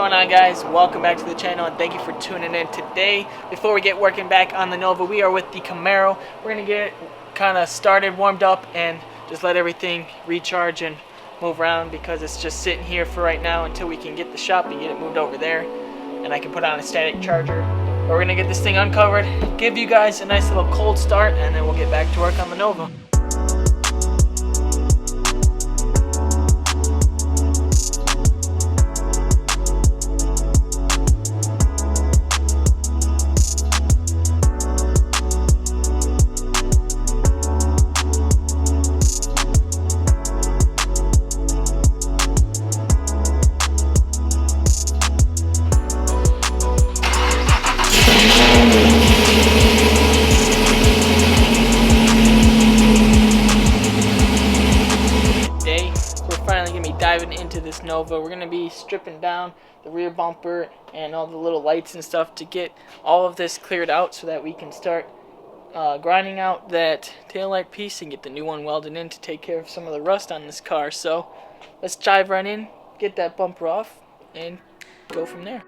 going on, guys? Welcome back to the channel and thank you for tuning in today. Before we get working back on the Nova, we are with the Camaro. We're going to get kind of started, warmed up, and just let everything recharge and move around because it's just sitting here for right now until we can get the shop and get it moved over there and I can put on a static charger. But we're going to get this thing uncovered, give you guys a nice little cold start, and then we'll get back to work on the Nova. Diving into this Nova, we're going to be stripping down the rear bumper and all the little lights and stuff to get all of this cleared out so that we can start grinding out that taillight piece and get the new one welded in to take care of some of the rust on this car. So let's dive right in, get that bumper off, and go from there.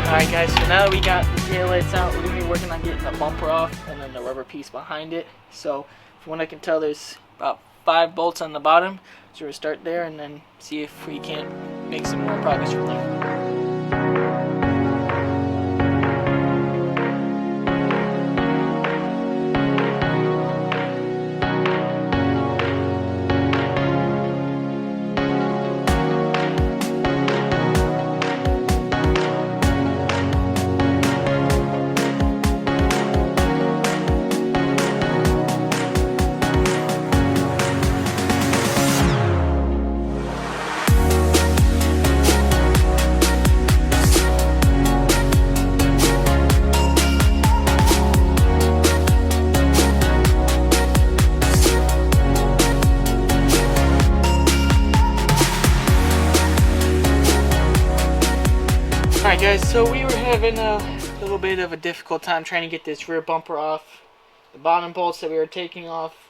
Alright guys, so now that we got the taillights out, we're going to be working on getting the bumper off and then the rubber piece behind it. So from what I can tell, there's about 5 bolts on the bottom. So we'll start there and then see if we can't make some more progress from there. Alright guys, so we were having a little bit of a difficult time trying to get this rear bumper off. The bottom bolts that we were taking off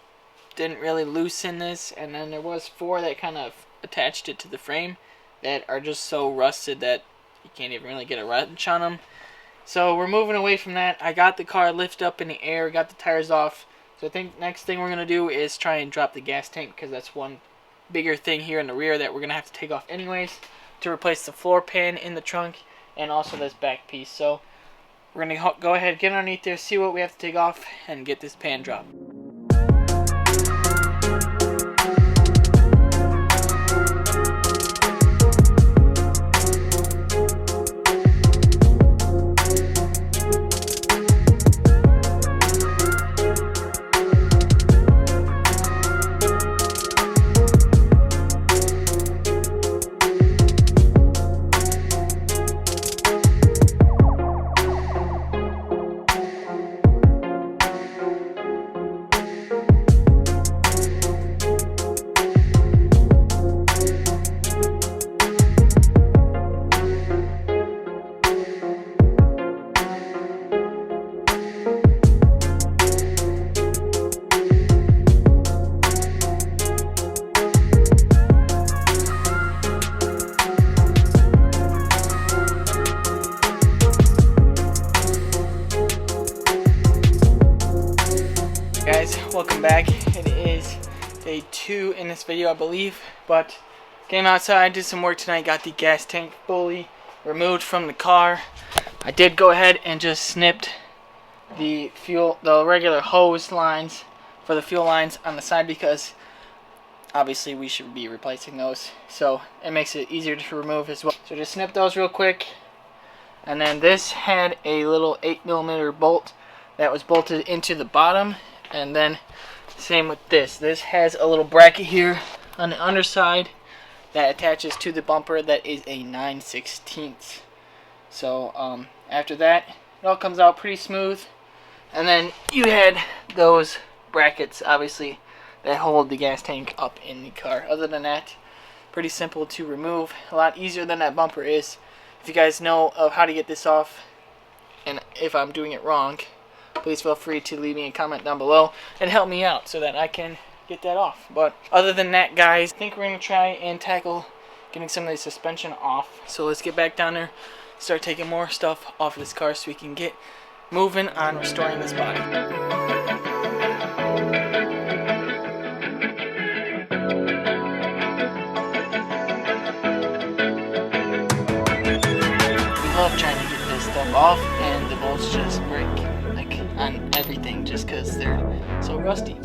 didn't really loosen this, and then there was 4 that kind of attached it to the frame that are just so rusted that you can't even really get a wrench on them. So we're moving away from that. I got the car lifted up in the air, got the tires off. So I think next thing we're going to do is try and drop the gas tank, because that's one bigger thing here in the rear that we're going to have to take off anyways to replace the floor pan in the trunk and also this back piece. So we're going to go ahead, get underneath there, see what we have to take off, and get this pan dropped. Guys, welcome back. It is day 2 in this video, I believe, but came outside, did some work tonight, got the gas tank fully removed from the car. I did go ahead and just snipped the regular hose lines for the fuel lines on the side, because obviously we should be replacing those, so it makes it easier to remove as well. So just snip those real quick. And then this had a little 8mm bolt that was bolted into the bottom, and then same with this. This has a little bracket here on the underside that attaches to the bumper that is a 9/16. So after that, it all comes out pretty smooth. And then you had those brackets, obviously, that hold the gas tank up in the car. Other than that, pretty simple to remove. A lot easier than that bumper is. If you guys know of how to get this off, and if I'm doing it wrong, please feel free to leave me a comment down below and help me out so that I can get that off. But other than that, guys, I think we're going to try and tackle getting some of the suspension off. So let's get back down there, start taking more stuff off of this car so we can get moving on restoring this body. Love trying to get this stuff off, and the bolts just break like on everything just because they're so rusty.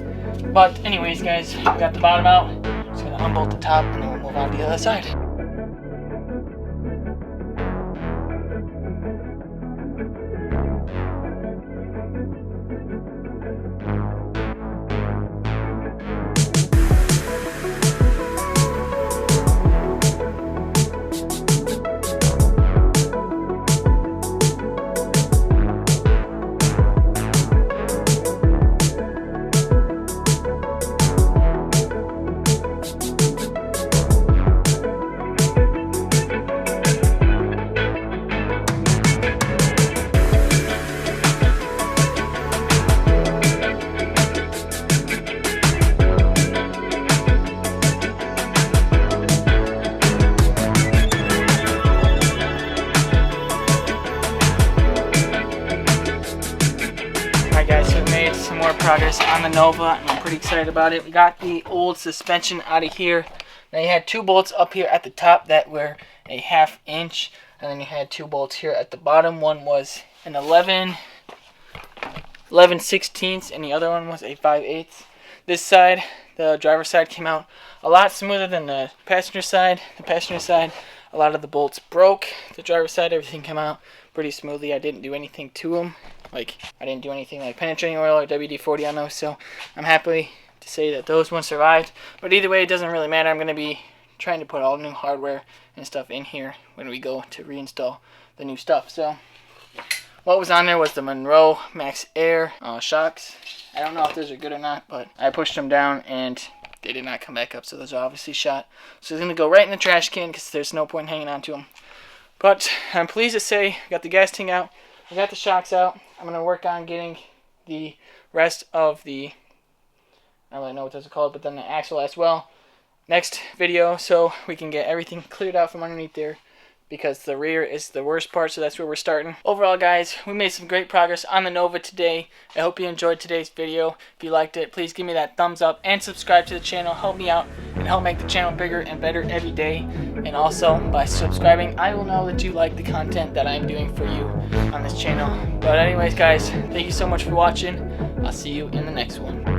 But anyways, guys, we got the bottom out. Just gonna unbolt the top and then we'll move on to the other side. Some more progress on the Nova, and I'm pretty excited about it. We got the old suspension out of here. Now you had two bolts up here at the top that were a 1/2 inch, and then you had two bolts here at the bottom. One was an 11/16, and the other one was a 5/8. This side, the driver's side, came out a lot smoother than the passenger side. The passenger side, a lot of the bolts broke. The driver's side, everything came out pretty smoothly. I didn't do anything to them. Like, I didn't do anything like penetrating oil or WD-40 on those, so I'm happy to say that those ones survived. But either way, it doesn't really matter. I'm going to be trying to put all new hardware and stuff in here when we go to reinstall the new stuff. So what was on there was the Monroe Max Air shocks. I don't know if those are good or not, but I pushed them down and they did not come back up, so those are obviously shot. So they're going to go right in the trash can because there's no point hanging on to them. But I'm pleased to say I got the gas tank out. I got the shocks out. I'm going to work on getting the rest of the, I don't really know what those are called, but then the axle as well next video, so we can get everything cleared out from underneath there, because the rear is the worst part, so that's where we're starting. Overall, guys, we made some great progress on the Nova today. I hope you enjoyed today's video. If you liked it, please give me that thumbs up and subscribe to the channel. Help me out and help make the channel bigger and better every day. And also, by subscribing, I will know that you like the content that I'm doing for you on this channel. But anyways, guys, thank you so much for watching. I'll see you in the next one.